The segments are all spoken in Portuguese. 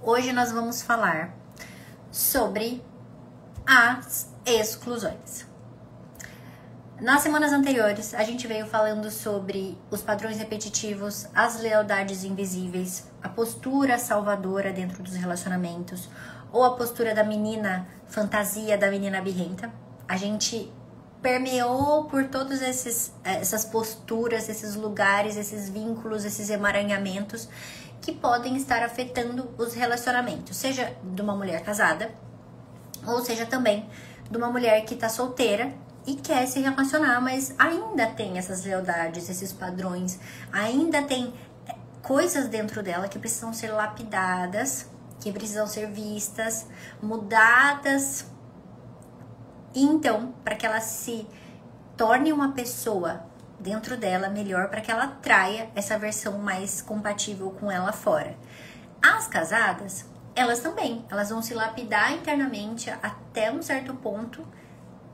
Hoje nós vamos falar sobre as exclusões. Nas semanas anteriores, a gente veio falando sobre os padrões repetitivos, as lealdades invisíveis, a postura salvadora dentro dos relacionamentos, ou a postura da menina fantasia, da menina birrenta. A gente permeou por todas essas posturas, esses lugares, esses vínculos, esses emaranhamentos que podem estar afetando os relacionamentos, seja de uma mulher casada, ou seja também de uma mulher que está solteira e quer se relacionar, mas ainda tem essas lealdades, esses padrões, ainda tem coisas dentro dela que precisam ser lapidadas, que precisam ser vistas, mudadas. Então, para que ela se torne uma pessoa dentro dela melhor, para que ela atraia essa versão mais compatível com ela fora. As casadas, elas também, elas vão se lapidar internamente até um certo ponto,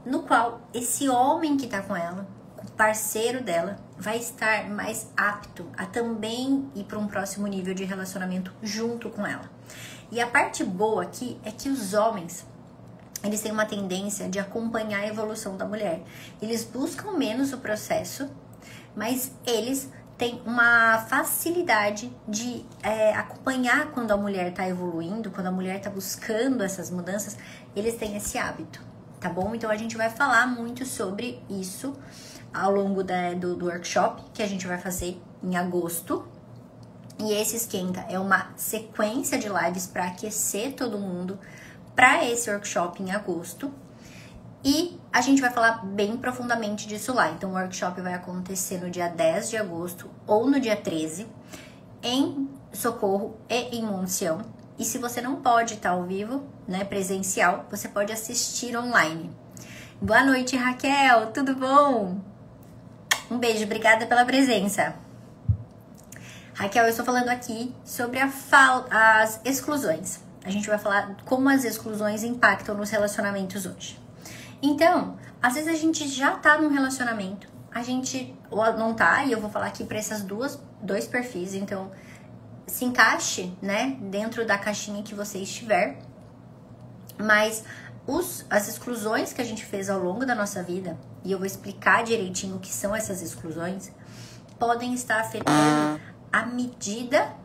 no qual esse homem que tá com ela, o parceiro dela, vai estar mais apto a também ir para um próximo nível de relacionamento junto com ela. E a parte boa aqui é que os homens, eles têm uma tendência de acompanhar a evolução da mulher. Eles buscam menos o processo, mas eles têm uma facilidade de acompanhar quando a mulher está evoluindo, quando a mulher está buscando essas mudanças, eles têm esse hábito, tá bom? Então a gente vai falar muito sobre isso ao longo do workshop que a gente vai fazer em agosto. E esse esquenta é uma sequência de lives para aquecer todo mundo para esse workshop em agosto, e a gente vai falar bem profundamente disso lá. Então o workshop vai acontecer no dia 10 de agosto ou no dia 13 em Socorro e em Monte Sião. E se você não pode estar ao vivo, né, presencial, você pode assistir online. Boa noite, Raquel, tudo bom? Um beijo, obrigada pela presença. Raquel, eu estou falando aqui sobre as exclusões. A gente vai falar como as exclusões impactam nos relacionamentos hoje. Então, às vezes a gente já tá num relacionamento, a gente ou não tá, e eu vou falar aqui para essas dois perfis, então se encaixe, né, dentro da caixinha que você estiver. Mas as exclusões que a gente fez ao longo da nossa vida, e eu vou explicar direitinho o que são essas exclusões, podem estar afetando a medida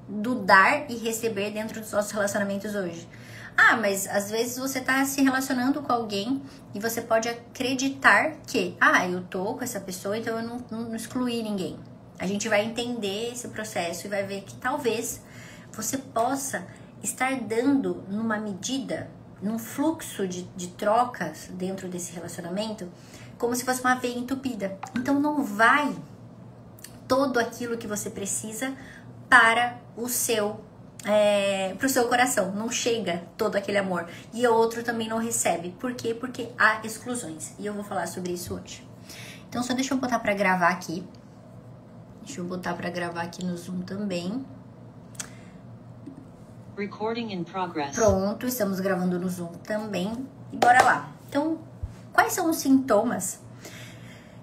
do dar e receber dentro dos nossos relacionamentos hoje. Ah, mas às vezes você tá se relacionando com alguém e você pode acreditar que, eu tô com essa pessoa, então eu não excluí ninguém. A gente vai entender esse processo e vai ver que talvez você possa estar dando numa medida, num fluxo de trocas dentro desse relacionamento, como se fosse uma veia entupida. Então não vai todo aquilo que você precisa para o seu coração, não chega todo aquele amor, e o outro também não recebe. Por quê? Porque há exclusões, e eu vou falar sobre isso hoje. Então só deixa eu botar para gravar aqui. Deixa eu botar para gravar aqui no Zoom também. Recording in progress. Pronto, estamos gravando no Zoom também. E bora lá. Então, quais são os sintomas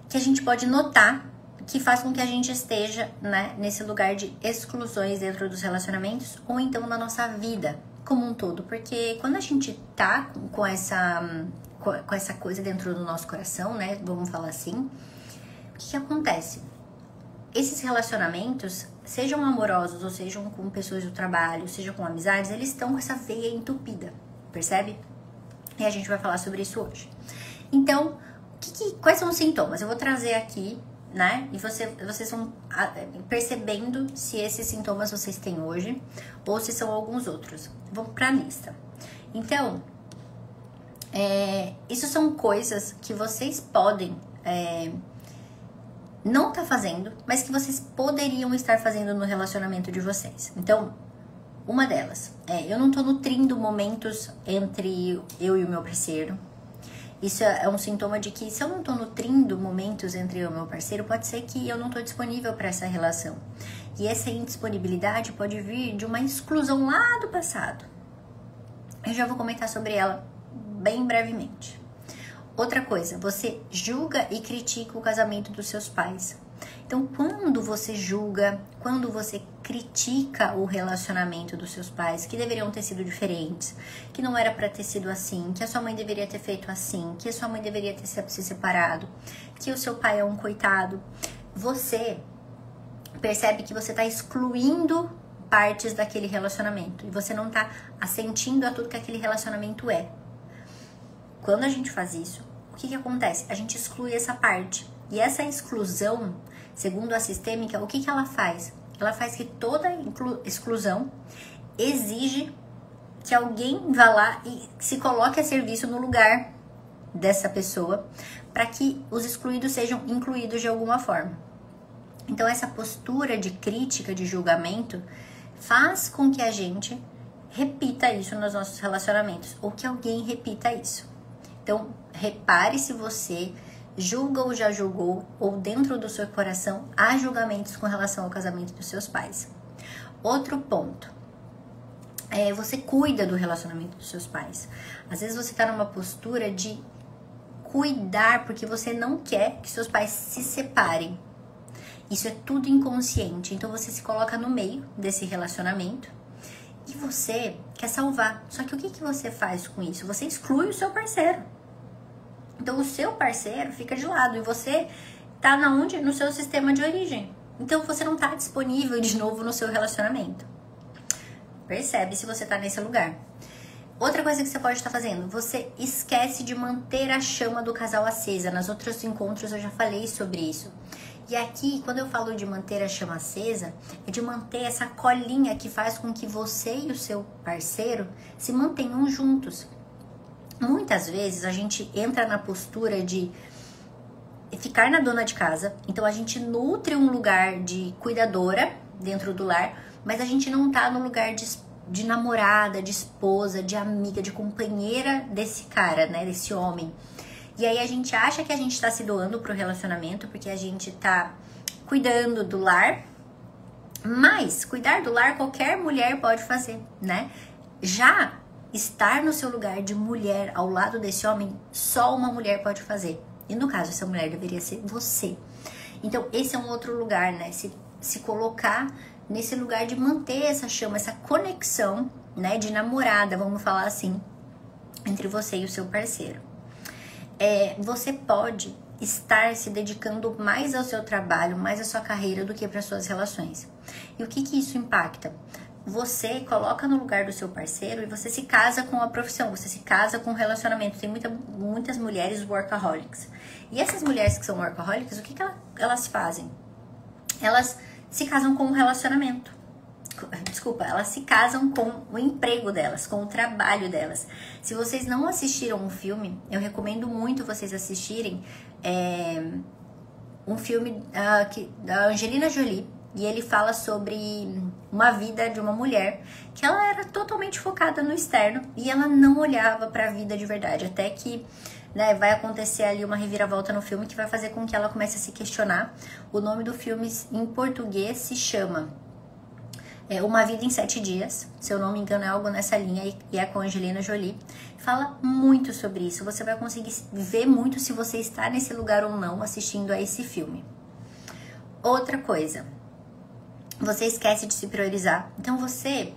que a gente pode notar que faz com que a gente esteja, né, nesse lugar de exclusões dentro dos relacionamentos, ou então na nossa vida como um todo? Porque quando a gente tá com essa coisa dentro do nosso coração, né, vamos falar assim, o que acontece? Esses relacionamentos, sejam amorosos ou sejam com pessoas do trabalho, sejam com amizades, eles estão com essa veia entupida, percebe? E a gente vai falar sobre isso hoje. Então, quais são os sintomas? Eu vou trazer aqui, né? E vocês vão percebendo se esses sintomas vocês têm hoje ou se são alguns outros. Vamos para a lista. Então, isso são coisas que vocês podem não tá fazendo, mas que vocês poderiam estar fazendo no relacionamento de vocês. Então, uma delas eu não tô nutrindo momentos entre eu e o meu parceiro. Isso é um sintoma de que se eu não tô nutrindo momentos entre eu e o meu parceiro, pode ser que eu não tô disponível para essa relação. E essa indisponibilidade pode vir de uma exclusão lá do passado. Eu já vou comentar sobre ela bem brevemente. Outra coisa, você julga e critica o casamento dos seus pais. Então, quando você julga, quando você critica o relacionamento dos seus pais, que deveriam ter sido diferentes, que não era para ter sido assim, que a sua mãe deveria ter feito assim, que a sua mãe deveria ter se separado, que o seu pai é um coitado, você percebe que você está excluindo partes daquele relacionamento e você não está assentindo a tudo que aquele relacionamento é. Quando a gente faz isso, o que acontece? A gente exclui essa parte. E essa exclusão, segundo a sistêmica, o que ela faz? Ela faz que toda exclusão exige que alguém vá lá e se coloque a serviço no lugar dessa pessoa para que os excluídos sejam incluídos de alguma forma. Então, essa postura de crítica, de julgamento, faz com que a gente repita isso nos nossos relacionamentos, ou que alguém repita isso. Então, repare se você julga ou já julgou, ou dentro do seu coração há julgamentos com relação ao casamento dos seus pais. Outro ponto, você cuida do relacionamento dos seus pais. Às vezes você está numa postura de cuidar porque você não quer que seus pais se separem. Isso é tudo inconsciente. Então você se coloca no meio desse relacionamento e você quer salvar. Só que o que você faz com isso? Você exclui o seu parceiro. Então o seu parceiro fica de lado e você tá onde? No seu sistema de origem. Então você não tá disponível de novo no seu relacionamento. Percebe se você tá nesse lugar. Outra coisa que você pode estar fazendo, você esquece de manter a chama do casal acesa. Nos outros encontros eu já falei sobre isso. E aqui, quando eu falo de manter a chama acesa, é de manter essa colinha que faz com que você e o seu parceiro se mantenham juntos. Muitas vezes a gente entra na postura de ficar na dona de casa, então a gente nutre um lugar de cuidadora dentro do lar, mas a gente não tá no lugar de namorada, de esposa, de amiga, de companheira desse cara, né, desse homem. E aí a gente acha que a gente tá se doando pro relacionamento porque a gente tá cuidando do lar, mas cuidar do lar qualquer mulher pode fazer, né? Já estar no seu lugar de mulher ao lado desse homem, só uma mulher pode fazer. E no caso, essa mulher deveria ser você. Então, esse é um outro lugar, né? Se colocar nesse lugar de manter essa chama, essa conexão, né? De namorada, vamos falar assim, entre você e o seu parceiro. Você pode estar se dedicando mais ao seu trabalho, mais à sua carreira do que para suas relações. E o que isso impacta? Você coloca no lugar do seu parceiro e você se casa com a profissão, você se casa com o relacionamento. Tem muitas mulheres workaholics. E essas mulheres que são workaholics, o que elas fazem? Elas se casam com o relacionamento. Desculpa, elas se casam com o emprego delas, com o trabalho delas. Se vocês não assistiram um filme, eu recomendo muito vocês assistirem um filme da Angelina Jolie. E ele fala sobre uma vida de uma mulher que ela era totalmente focada no externo e ela não olhava para a vida de verdade. Até que, né, vai acontecer ali uma reviravolta no filme que vai fazer com que ela comece a se questionar. O nome do filme em português se chama Uma Vida em 7 Dias. Se eu não me engano é algo nessa linha e é com a Angelina Jolie. Fala muito sobre isso. Você vai conseguir ver muito se você está nesse lugar ou não assistindo a esse filme. Outra coisa. Você esquece de se priorizar. Então você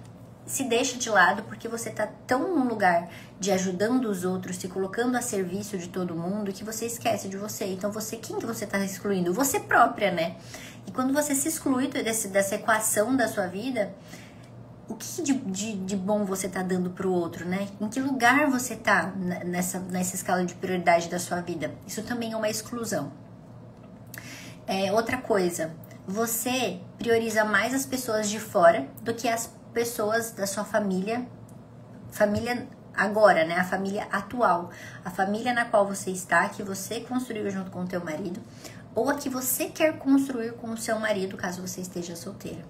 se deixa de lado porque você tá tão num lugar de ajudando os outros, se colocando a serviço de todo mundo, que você esquece de você. Então quem que você tá excluindo? Você própria, né? E quando você se exclui dessa equação da sua vida, o que de bom você tá dando pro outro, né? Em que lugar você tá nessa escala de prioridade da sua vida? Isso também é uma exclusão. Outra coisa, você prioriza mais as pessoas de fora do que as pessoas da sua família agora, né? A família atual, a família na qual você está, que você construiu junto com o teu marido, ou a que você quer construir com o seu marido, caso você esteja solteira.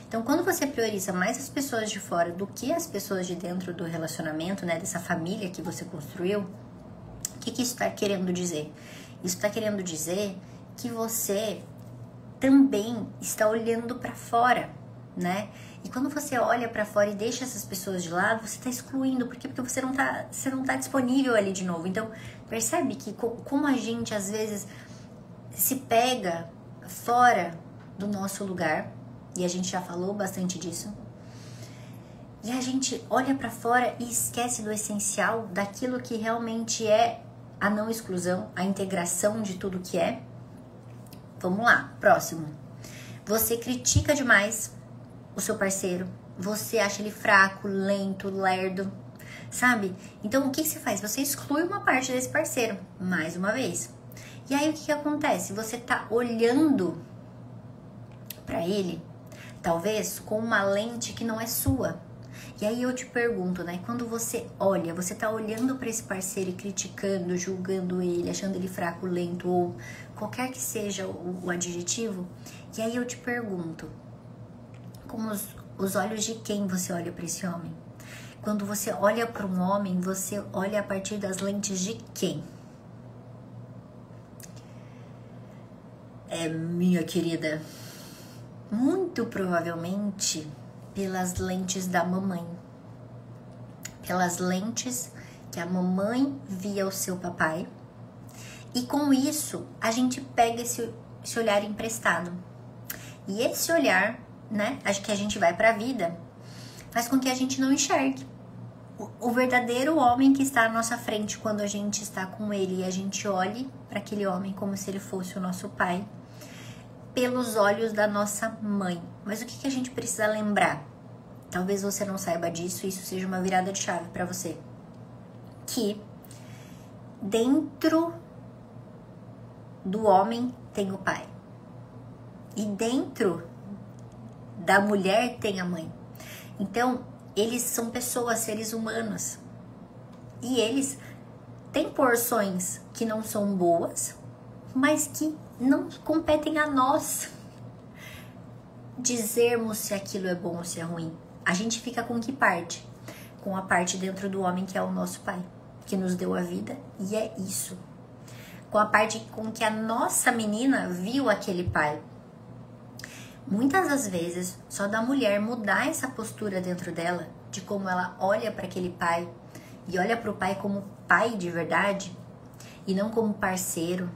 Então, quando você prioriza mais as pessoas de fora do que as pessoas de dentro do relacionamento, né? Dessa família que você construiu, o que isso está querendo dizer? Isso está querendo dizer que você também está olhando para fora, né? E quando você olha para fora e deixa essas pessoas de lado, você está excluindo. Por quê? Porque você não tá disponível ali de novo. Então, percebe que como a gente, às vezes, se pega fora do nosso lugar, e a gente já falou bastante disso. E a gente olha pra fora e esquece do essencial, daquilo que realmente é a não exclusão, a integração de tudo que é. Vamos lá, próximo. Você critica demais o seu parceiro, você acha ele fraco, lento, lerdo, sabe? Então o que você faz? Você exclui uma parte desse parceiro, mais uma vez. E aí o que acontece? Você tá olhando pra ele, talvez com uma lente que não é sua. E aí eu te pergunto, né? Quando você olha, você tá olhando pra esse parceiro e criticando, julgando ele, achando ele fraco, lento ou qualquer que seja o adjetivo. E aí eu te pergunto, com os olhos de quem você olha pra esse homem? Quando você olha para um homem, você olha a partir das lentes de quem? Minha querida, muito provavelmente pelas lentes da mamãe. Pelas lentes que a mamãe via o seu papai. E com isso, a gente pega esse olhar emprestado. E esse olhar, né, acho que a gente vai pra vida, faz com que a gente não enxergue o verdadeiro homem que está à nossa frente quando a gente está com ele. E a gente olhe para aquele homem como se ele fosse o nosso pai, pelos olhos da nossa mãe. Mas o que a gente precisa lembrar? Talvez você não saiba disso, isso seja uma virada de chave para você. Que dentro do homem tem o pai. E dentro da mulher tem a mãe. Então, eles são pessoas, seres humanos. E eles têm porções que não são boas, mas que não competem a nós dizermos se aquilo é bom ou se é ruim. A gente fica com que parte? Com a parte dentro do homem que é o nosso pai, que nos deu a vida, e é isso. Com a parte com que a nossa menina viu aquele pai. Muitas das vezes, só da mulher mudar essa postura dentro dela, de como ela olha para aquele pai, e olha para o pai como pai de verdade, e não como parceiro,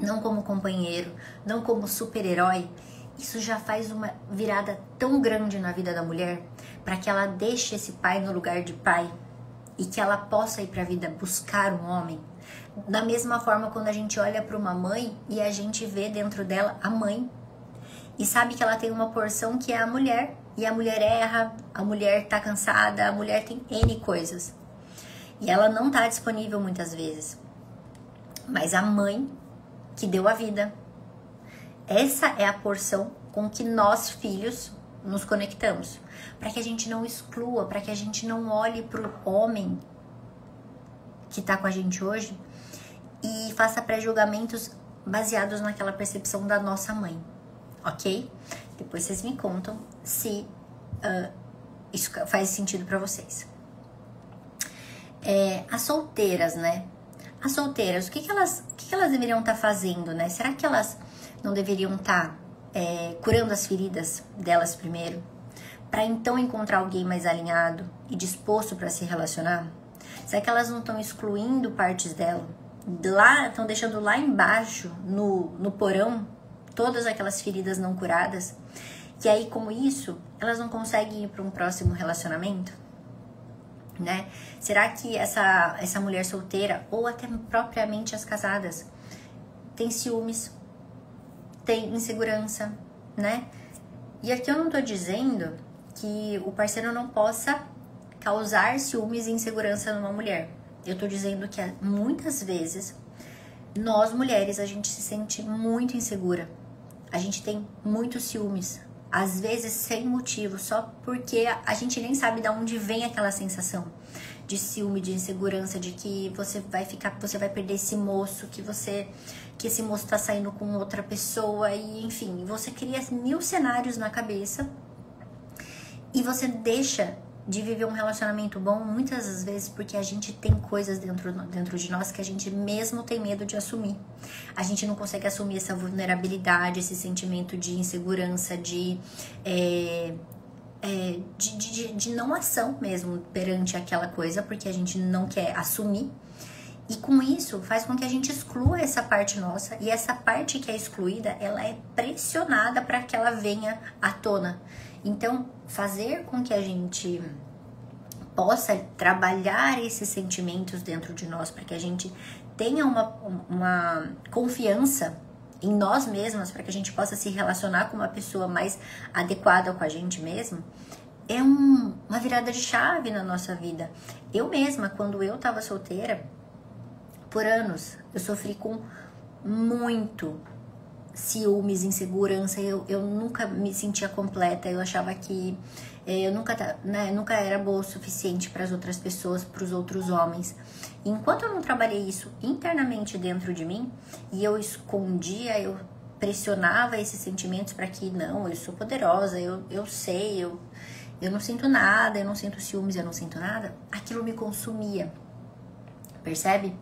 não como companheiro, não como super-herói, isso já faz uma virada tão grande na vida da mulher, para que ela deixe esse pai no lugar de pai, e que ela possa ir para a vida buscar um homem. Da mesma forma, quando a gente olha para uma mãe e a gente vê dentro dela a mãe, e sabe que ela tem uma porção que é a mulher, e a mulher erra, a mulher tá cansada, a mulher tem N coisas. E ela não tá disponível muitas vezes. Mas a mãe que deu a vida, essa é a porção com que nós, filhos, nos conectamos. Para que a gente não exclua, para que a gente não olhe pro homem que tá com a gente hoje e faça pré-julgamentos baseados naquela percepção da nossa mãe. Ok? Depois vocês me contam se isso faz sentido pra vocês. As solteiras, né? As solteiras, o que elas deveriam estar fazendo, né? Será que elas não deveriam estar curando as feridas delas primeiro? Pra então encontrar alguém mais alinhado e disposto pra se relacionar? Será que elas não estão excluindo partes dela? Estão deixando lá embaixo, no porão, todas aquelas feridas não curadas, e aí com isso elas não conseguem ir para um próximo relacionamento, né? Será que essa mulher solteira, ou até propriamente as casadas, tem ciúmes, tem insegurança, né? E aqui eu não tô dizendo que o parceiro não possa causar ciúmes e insegurança numa mulher. Eu tô dizendo que muitas vezes nós mulheres, a gente se sente muito insegura. A gente tem muitos ciúmes, às vezes sem motivo, só porque a gente nem sabe de onde vem aquela sensação de ciúme, de insegurança, de que você vai perder esse moço, que esse moço tá saindo com outra pessoa, e enfim, você cria 1000 cenários na cabeça e você deixa de viver um relacionamento bom muitas das vezes porque a gente tem coisas dentro de nós que a gente mesmo tem medo de assumir. A gente não consegue assumir essa vulnerabilidade, esse sentimento de insegurança, de não ação mesmo perante aquela coisa, porque a gente não quer assumir. E com isso, faz com que a gente exclua essa parte nossa. E essa parte que é excluída, ela é pressionada para que ela venha à tona. Então, fazer com que a gente possa trabalhar esses sentimentos dentro de nós, para que a gente tenha uma confiança em nós mesmas, para que a gente possa se relacionar com uma pessoa mais adequada com a gente mesmo, é uma virada de chave na nossa vida. Eu mesma, quando eu estava solteira, por anos, eu sofri com muito ciúmes, insegurança, eu nunca me sentia completa, eu achava que eu nunca era boa o suficiente para as outras pessoas, para os outros homens. Enquanto eu não trabalhei isso internamente dentro de mim, e eu escondia, eu pressionava esses sentimentos para que, não, eu sou poderosa, eu sei, eu não sinto nada, eu não sinto ciúmes, eu não sinto nada, aquilo me consumia, percebe?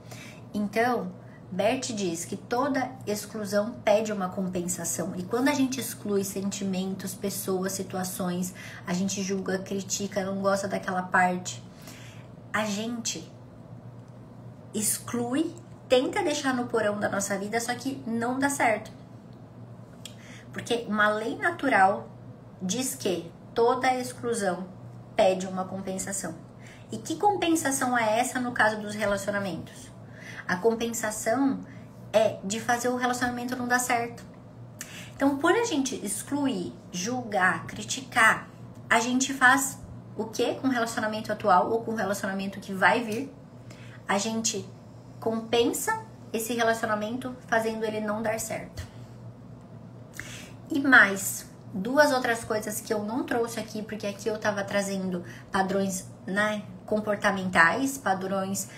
Então, Bert diz que toda exclusão pede uma compensação. E quando a gente exclui sentimentos, pessoas, situações, a gente julga, critica, não gosta daquela parte, a gente exclui, tenta deixar no porão da nossa vida, só que não dá certo. Porque uma lei natural diz que toda exclusão pede uma compensação. E que compensação é essa no caso dos relacionamentos? A compensação é de fazer o relacionamento não dar certo. Então, por a gente excluir, julgar, criticar, a gente faz o que com o relacionamento atual ou com o relacionamento que vai vir? A gente compensa esse relacionamento fazendo ele não dar certo. E mais, duas outras coisas que eu não trouxe aqui, porque aqui eu tava trazendo padrões, né, comportamentais, padrões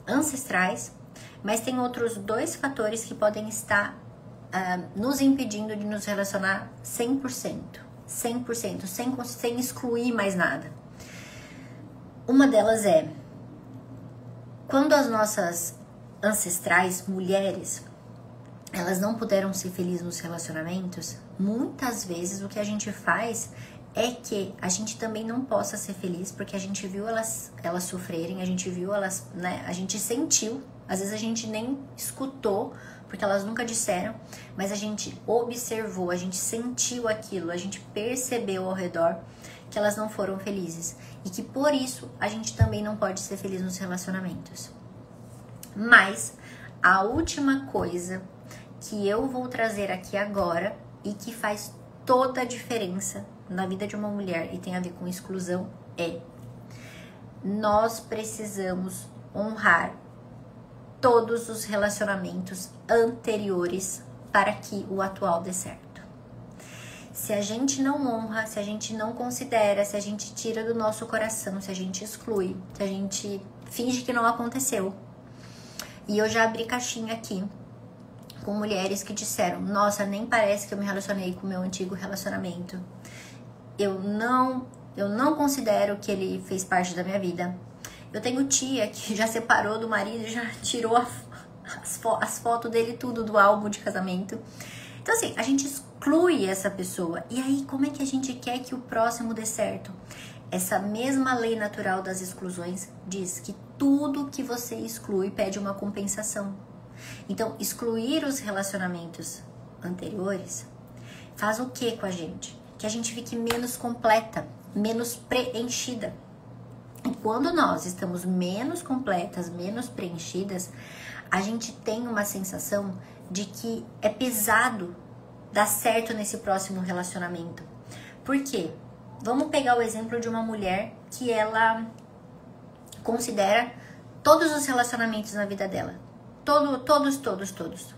ancestrais, mas tem outros dois fatores que podem estar nos impedindo de nos relacionar 100%, sem excluir mais nada. Uma delas é, quando as nossas ancestrais, mulheres, elas não puderam ser felizes nos relacionamentos, muitas vezes o que a gente faz é que a gente também não possa ser feliz, porque a gente viu elas sofrerem, a gente viu elas, né, a gente sentiu. Às vezes a gente nem escutou, porque elas nunca disseram, mas a gente observou, a gente sentiu aquilo, a gente percebeu ao redor que elas não foram felizes. E que por isso a gente também não pode ser feliz nos relacionamentos. Mas a última coisa que eu vou trazer aqui agora e que faz toda a diferença na vida de uma mulher e tem a ver com exclusão é: nós precisamos honrar todos os relacionamentos anteriores para que o atual dê certo. Se a gente não honra, se a gente não considera, se a gente tira do nosso coração, se a gente exclui, se a gente finge que não aconteceu. E eu já abri caixinha aqui com mulheres que disseram: nossa, nem parece que eu me relacionei com o meu antigo relacionamento. Eu não considero que ele fez parte da minha vida. Eu tenho tia que já separou do marido e já tirou as fotos dele tudo do álbum de casamento. Então assim, a gente exclui essa pessoa. E aí, como é que a gente quer que o próximo dê certo? Essa mesma lei natural das exclusões diz que tudo que você exclui pede uma compensação. Então, excluir os relacionamentos anteriores faz o que com a gente? Que a gente fique menos completa, menos preenchida. E quando nós estamos menos completas, menos preenchidas, a gente tem uma sensação de que é pesado dar certo nesse próximo relacionamento. Por quê? Vamos pegar o exemplo de uma mulher que ela considera todos os relacionamentos na vida dela. Todos.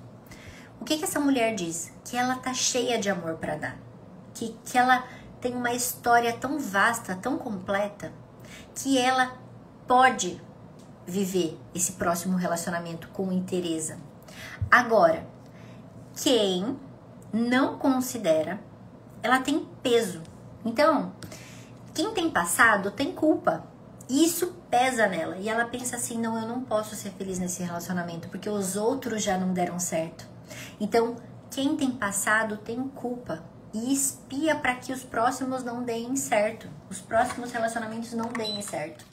O que essa mulher diz? Que ela tá cheia de amor para dar. Que ela tem uma história tão vasta, tão completa, que ela pode viver esse próximo relacionamento com inteireza. Agora, quem não considera, ela tem peso. Então, quem tem passado tem culpa. E isso pesa nela. E ela pensa assim: não, eu não posso ser feliz nesse relacionamento, porque os outros já não deram certo. Então, quem tem passado tem culpa. E espia para que os próximos não deem certo. Os próximos relacionamentos não deem certo.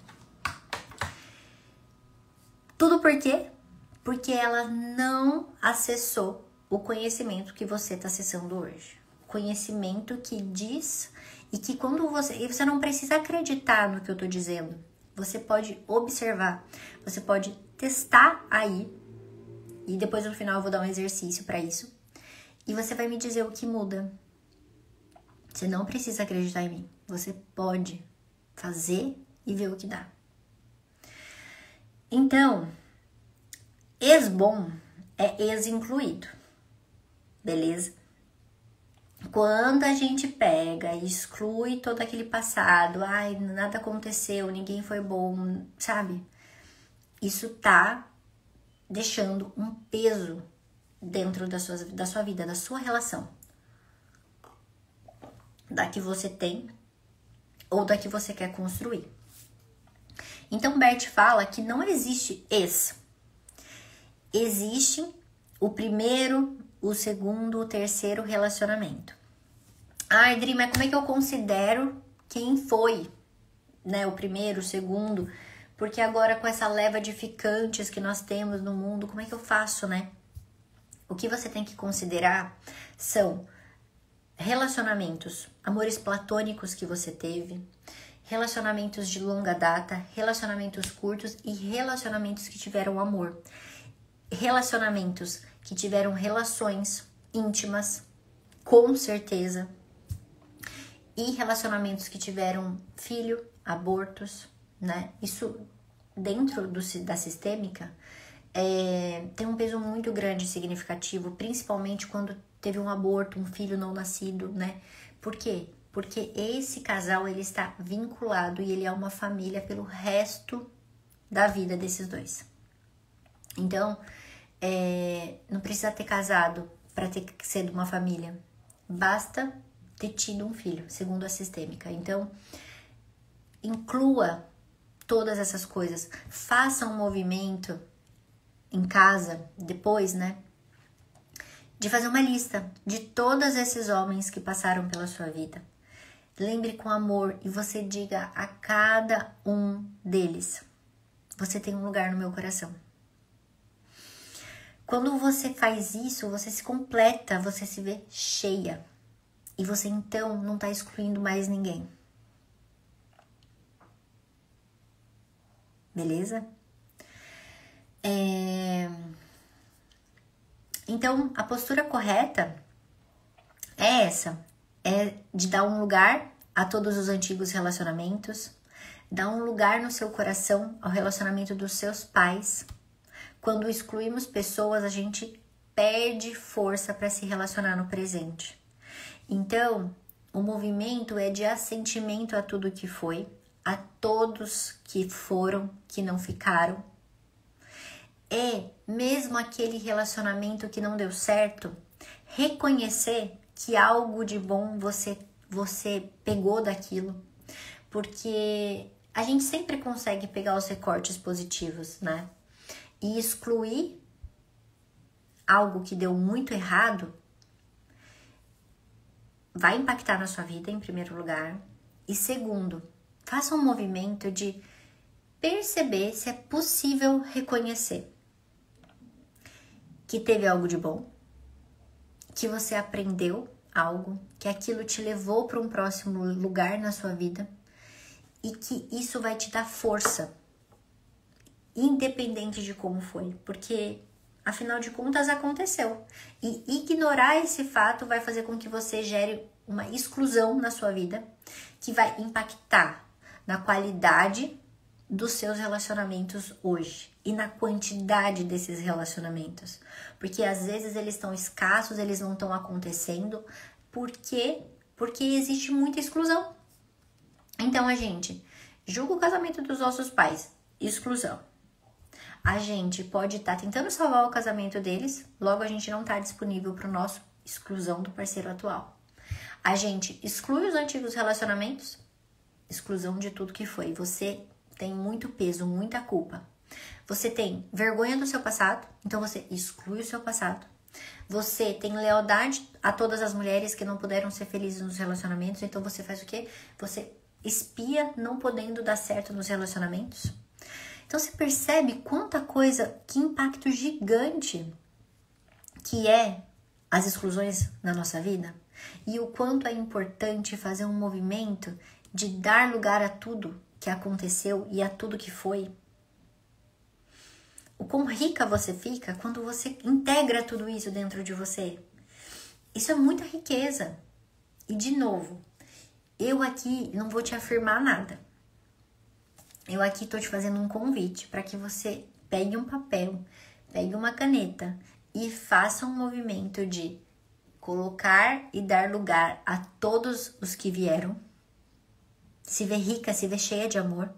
Tudo por quê? Porque ela não acessou o conhecimento que você está acessando hoje. Conhecimento que diz e que quando você não precisa acreditar no que eu estou dizendo. Você pode observar, você pode testar aí. E depois no final eu vou dar um exercício para isso. E você vai me dizer o que muda. Você não precisa acreditar em mim. Você pode fazer e ver o que dá. Então, ex-bom é ex-incluído. Beleza? Quando a gente pega e exclui todo aquele passado, ai, nada aconteceu, ninguém foi bom, sabe? Isso tá deixando um peso dentro da sua vida, da sua relação. Da que você tem ou da que você quer construir. Então, Bert fala que não existe ex. Existe o primeiro, o segundo, o terceiro relacionamento. Ai, Dri, mas como é que eu considero quem foi, né? O primeiro, o segundo? Porque agora com essa leva de ficantes que nós temos no mundo, como é que eu faço, né? O que você tem que considerar são relacionamentos, amores platônicos que você teve, relacionamentos de longa data, relacionamentos curtos e relacionamentos que tiveram amor. Relacionamentos que tiveram relações íntimas, com certeza. E relacionamentos que tiveram filho, abortos, né? Isso dentro da sistêmica tem um peso muito grande e significativo, principalmente quando teve um aborto, um filho não nascido, né? Por quê? Porque esse casal, ele está vinculado e ele é uma família pelo resto da vida desses dois. Então, não precisa ter casado para ter que ser de uma família. Basta ter tido um filho, segundo a sistêmica. Então, inclua todas essas coisas. Faça um movimento em casa, depois, né? De fazer uma lista de todos esses homens que passaram pela sua vida. Lembre com amor e você diga a cada um deles: você tem um lugar no meu coração. Quando você faz isso, você se completa, você se vê cheia. E você então não está excluindo mais ninguém. Beleza? Então, a postura correta é essa. É de dar um lugar a todos os antigos relacionamentos. Dar um lugar no seu coração ao relacionamento dos seus pais. Quando excluímos pessoas, a gente perde força para se relacionar no presente. Então, o movimento é de assentimento a tudo que foi, a todos que foram, que não ficaram. É mesmo aquele relacionamento que não deu certo, reconhecer que algo de bom você pegou daquilo, porque a gente sempre consegue pegar os recortes positivos, né? E excluir algo que deu muito errado vai impactar na sua vida, em primeiro lugar. E segundo, faça um movimento de perceber se é possível reconhecer que teve algo de bom, que você aprendeu algo, que aquilo te levou para um próximo lugar na sua vida e que isso vai te dar força, independente de como foi, porque afinal de contas aconteceu. E ignorar esse fato vai fazer com que você gere uma exclusão na sua vida que vai impactar na qualidade dos seus relacionamentos hoje e na quantidade desses relacionamentos. Porque às vezes eles estão escassos, eles não estão acontecendo. Por quê? Porque existe muita exclusão. Então a gente julga o casamento dos nossos pais, exclusão. A gente pode estar tentando salvar o casamento deles, logo a gente não está disponível para o nosso, exclusão do parceiro atual. A gente exclui os antigos relacionamentos, exclusão de tudo que foi. Você tem muito peso, muita culpa. Você tem vergonha do seu passado, então você exclui o seu passado. Você tem lealdade a todas as mulheres que não puderam ser felizes nos relacionamentos, então você faz o quê? Você espia não podendo dar certo nos relacionamentos. Então você percebe quanta coisa, que impacto gigante que é as exclusões na nossa vida? E o quanto é importante fazer um movimento de dar lugar a tudo que aconteceu e a tudo que foi. O quão rica você fica quando você integra tudo isso dentro de você. Isso é muita riqueza. E de novo, eu aqui não vou te afirmar nada. Eu aqui tô te fazendo um convite para que você pegue um papel, pegue uma caneta e faça um movimento de colocar e dar lugar a todos os que vieram. Se vê rica, se vê cheia de amor.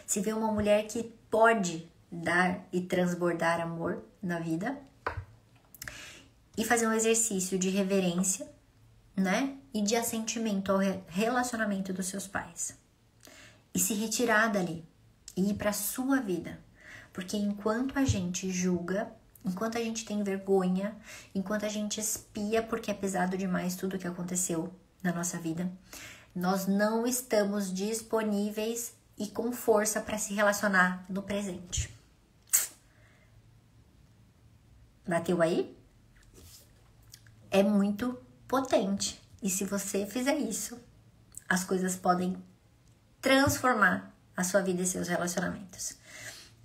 Se vê uma mulher que pode dar e transbordar amor na vida. E fazer um exercício de reverência, né? E de assentimento ao relacionamento dos seus pais. E se retirar dali. E ir para a sua vida. Porque enquanto a gente julga, enquanto a gente tem vergonha, enquanto a gente espia porque é pesado demais tudo que aconteceu na nossa vida, nós não estamos disponíveis e com força para se relacionar no presente. Bateu aí? É muito potente. E se você fizer isso, as coisas podem transformar a sua vida e seus relacionamentos.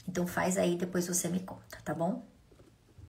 Então faz aí, depois você me conta, tá bom?